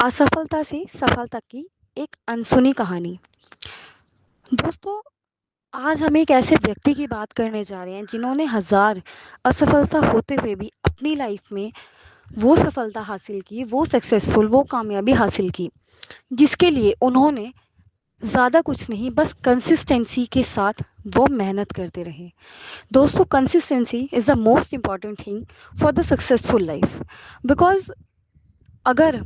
असफलता से सफलता की एक अनसुनी कहानी। दोस्तों, आज हम एक ऐसे व्यक्ति की बात करने जा रहे हैं जिन्होंने हजार असफलता होते हुए भी अपनी लाइफ में वो सफलता हासिल की, वो सक्सेसफुल, वो कामयाबी हासिल की, जिसके लिए उन्होंने ज़्यादा कुछ नहीं, बस कंसिस्टेंसी के साथ वो मेहनत करते रहे। दोस्तों, consistency is the most important thing for the successful life. Because अगर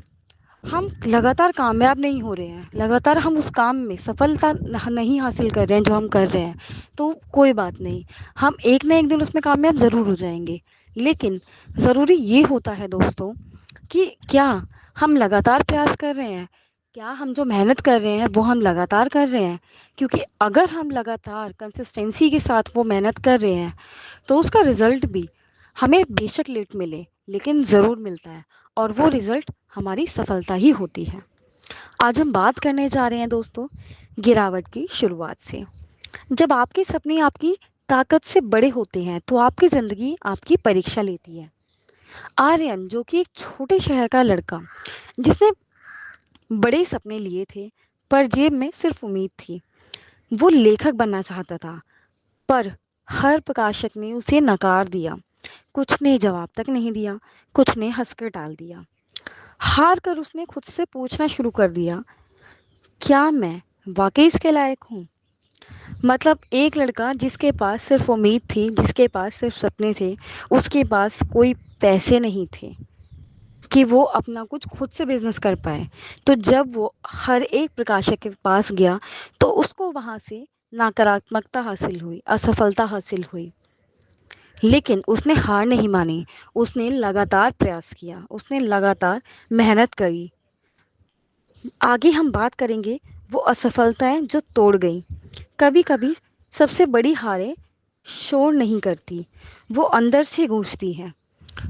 हम लगातार कामयाब नहीं हो रहे हैं, लगातार हम उस काम में सफलता नहीं हासिल कर रहे हैं जो हम कर रहे हैं, तो कोई बात नहीं, हम एक ना एक दिन उसमें कामयाब ज़रूर हो जाएंगे। लेकिन ज़रूरी ये होता है दोस्तों कि क्या हम लगातार प्रयास कर रहे हैं, क्या हम जो मेहनत कर रहे हैं वो हम लगातार कर रहे हैं। क्योंकि अगर हम लगातार कंसिस्टेंसी के साथ वो मेहनत कर रहे हैं तो उसका रिज़ल्ट भी हमें बेशक लेट मिले, लेकिन ज़रूर मिलता है, और वो रिज़ल्ट हमारी सफलता ही होती है। आज हम बात करने जा रहे हैं दोस्तों, गिरावट की शुरुआत से। जब आपके सपने आपकी ताकत से बड़े होते हैं तो आपकी ज़िंदगी आपकी परीक्षा लेती है। आर्यन, जो कि एक छोटे शहर का लड़का, जिसने बड़े सपने लिए थे पर जेब में सिर्फ उम्मीद थी, वो लेखक बनना चाहता था, पर हर प्रकाशक ने उसे नकार दिया। कुछ ने जवाब तक नहीं दिया, कुछ ने हंसकर टाल दिया। हार कर उसने खुद से पूछना शुरू कर दिया, क्या मैं वाकई इसके लायक हूँ? मतलब एक लड़का जिसके पास सिर्फ उम्मीद थी, जिसके पास सिर्फ सपने थे, उसके पास कोई पैसे नहीं थे कि वो अपना कुछ खुद से बिजनेस कर पाए। तो जब वो हर एक प्रकाशक के पास गया तो उसको वहाँ से नकारात्मकता हासिल हुई, असफलता हासिल हुई। लेकिन उसने हार नहीं मानी, उसने लगातार प्रयास किया, उसने लगातार मेहनत करी। आगे हम बात करेंगे वो असफलताएं जो तोड़ गई। कभी कभी सबसे बड़ी हारें शोर नहीं करती, वो अंदर से गूंजती हैं।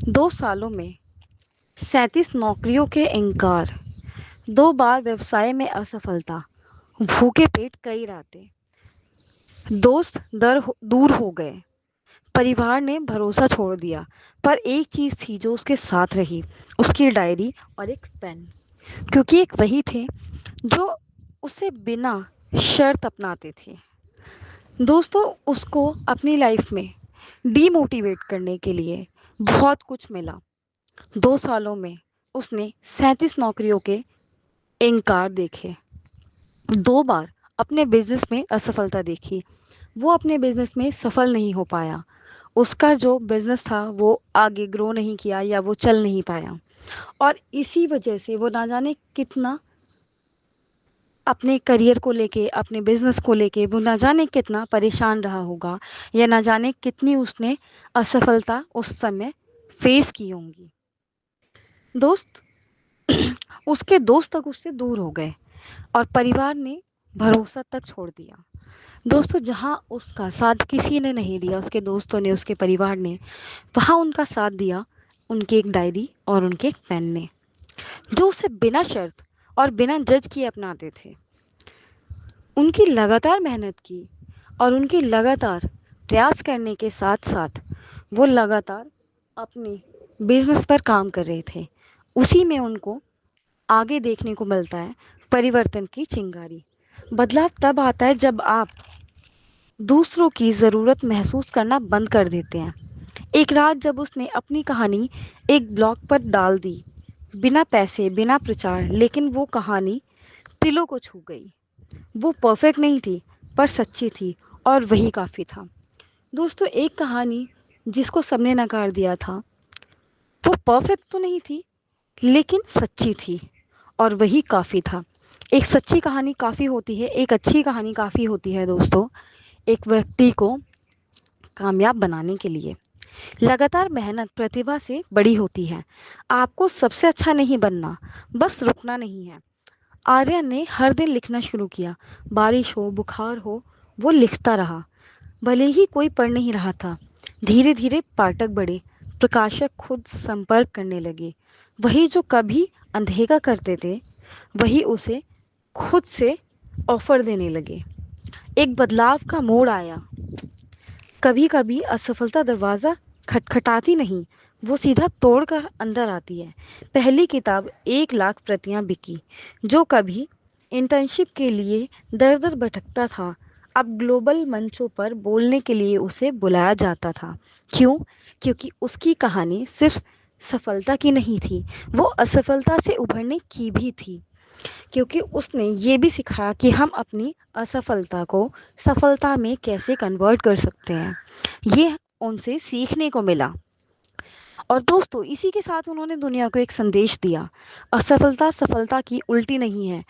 2 सालों में 37 नौकरियों के इनकार, 2 बार व्यवसाय में असफलता, भूखे पेट कई रातें, दोस्त दूर हो गए, परिवार ने भरोसा छोड़ दिया, पर एक चीज थी जो उसके साथ रही, उसकी डायरी और एक पेन। क्योंकि एक वही थे जो उसे बिना शर्त अपनाते थे। दोस्तों, उसको अपनी लाइफ में डीमोटिवेट करने के लिए बहुत कुछ मिला। 2 सालों में उसने 37 नौकरियों के इनकार देखे, 2 बार अपने बिजनेस में असफलता देखी, वो अपने बिजनेस में सफल नहीं हो पाया, उसका जो बिजनेस था वो आगे ग्रो नहीं किया या वो चल नहीं पाया। और इसी वजह से वो ना जाने कितना अपने करियर को लेके, अपने बिजनेस को लेके वो ना जाने कितना परेशान रहा होगा, या ना जाने कितनी उसने असफलता उस समय फेस की होंगी। दोस्त, उसके दोस्त तक उससे दूर हो गए और परिवार ने भरोसा तक छोड़ दिया। दोस्तों, जहाँ उसका साथ किसी ने नहीं दिया, उसके दोस्तों ने, उसके परिवार ने, वहाँ उनका साथ दिया उनकी एक डायरी और उनके एक पेन ने, जो उसे बिना शर्त और बिना जज किए अपनाते थे। उनकी लगातार मेहनत की और उनकी लगातार प्रयास करने के साथ साथ वो लगातार अपने बिजनेस पर काम कर रहे थे। उसी में उनको आगे देखने को मिलता है परिवर्तन की चिंगारी। बदलाव तब आता है जब आप दूसरों की ज़रूरत महसूस करना बंद कर देते हैं। एक रात जब उसने अपनी कहानी एक ब्लॉग पर डाल दी, बिना पैसे, बिना प्रचार, लेकिन वो कहानी दिलों को छू गई। वो परफेक्ट नहीं थी, पर सच्ची थी, और वही काफ़ी था। दोस्तों, एक कहानी जिसको सबने नकार दिया था, वो परफेक्ट तो नहीं थी, लेकिन सच्ची थी, और वही काफ़ी था। एक सच्ची कहानी काफ़ी होती है, एक अच्छी कहानी काफ़ी होती है दोस्तों, एक व्यक्ति को कामयाब बनाने के लिए। लगातार मेहनत प्रतिभा से बड़ी होती है। आपको सबसे अच्छा नहीं बनना, बस रुकना नहीं है। आर्या ने हर दिन लिखना शुरू किया, बारिश हो, बुखार हो, वो लिखता रहा। भले ही कोई पढ़ नहीं रहा था। धीरे धीरे पाठक बढ़े, प्रकाशक खुद संपर्क करने लगे। वही जो कभी अनदेखा करते थे, वही उसे खुद से ऑफर देने लगे। एक बदलाव का मोड़ आया। कभी कभी असफलता दरवाज़ा खटखटाती नहीं, वो सीधा तोड़कर अंदर आती है। पहली किताब 1 लाख प्रतियां बिकी। जो कभी इंटर्नशिप के लिए दर दर भटकता था, अब ग्लोबल मंचों पर बोलने के लिए उसे बुलाया जाता था। क्यों? क्योंकि उसकी कहानी सिर्फ सफलता की नहीं थी, वो असफलता से उभरने की भी थी। क्योंकि उसने ये भी सिखाया कि हम अपनी असफलता को सफलता में कैसे कन्वर्ट कर सकते हैं। ये उनसे सीखने को मिला। और दोस्तों, इसी के साथ उन्होंने दुनिया को एक संदेश दिया। असफलता सफलता की उल्टी नहीं है,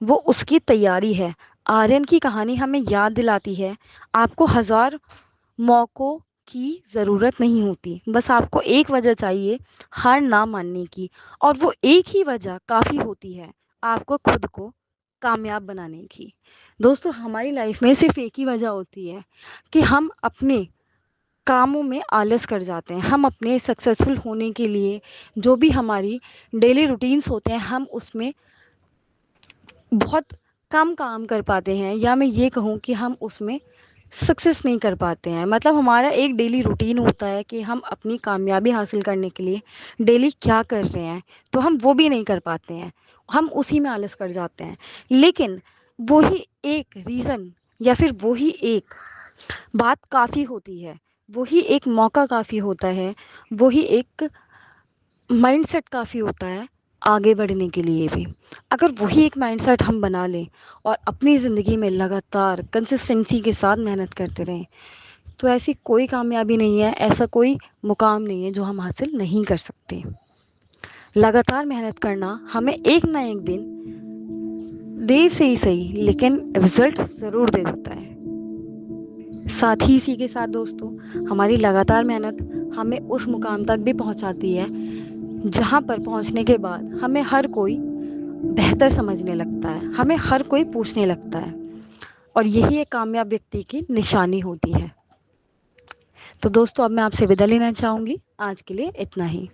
वो उसकी तैयारी है। आर्यन की कहानी हमें याद दिलाती है, आपको हजार मौकों की ज़रूरत नहीं होती, बस आपको एक वजह चाहिए हार ना मानने की। और वो एक ही वजह काफ़ी होती है आपको खुद को कामयाब बनाने की। दोस्तों, हमारी लाइफ में सिर्फ एक ही वजह होती है कि हम अपने कामों में आलस कर जाते हैं। हम अपने सक्सेसफुल होने के लिए जो भी हमारी डेली रूटीन्स होते हैं, हम उसमें बहुत कम काम कर पाते हैं, या मैं ये कहूँ कि हम उसमें सक्सेस नहीं कर पाते हैं। मतलब हमारा एक डेली रूटीन होता है कि हम अपनी कामयाबी हासिल करने के लिए डेली क्या कर रहे हैं, तो हम वो भी नहीं कर पाते हैं। हम उसी में आलस कर जाते हैं। लेकिन वही एक रीज़न या फिर वही एक बात काफ़ी होती है, वही एक मौका काफ़ी होता है, वही एक माइंडसेट काफ़ी होता है आगे बढ़ने के लिए भी। अगर वही एक माइंडसेट हम बना लें और अपनी ज़िंदगी में लगातार कंसिस्टेंसी के साथ मेहनत करते रहें, तो ऐसी कोई कामयाबी नहीं है, ऐसा कोई मुकाम नहीं है जो हम हासिल नहीं कर सकते। लगातार मेहनत करना हमें एक ना एक दिन, देर से ही सही, लेकिन रिजल्ट ज़रूर दे देता है। साथ ही इसी के साथ दोस्तों, हमारी लगातार मेहनत हमें उस मुकाम तक भी पहुंचाती है जहां पर पहुंचने के बाद हमें हर कोई बेहतर समझने लगता है, हमें हर कोई पूछने लगता है। और यही एक कामयाब व्यक्ति की निशानी होती है। तो दोस्तों, अब मैं आपसे विदा लेना चाहूँगी। आज के लिए इतना ही।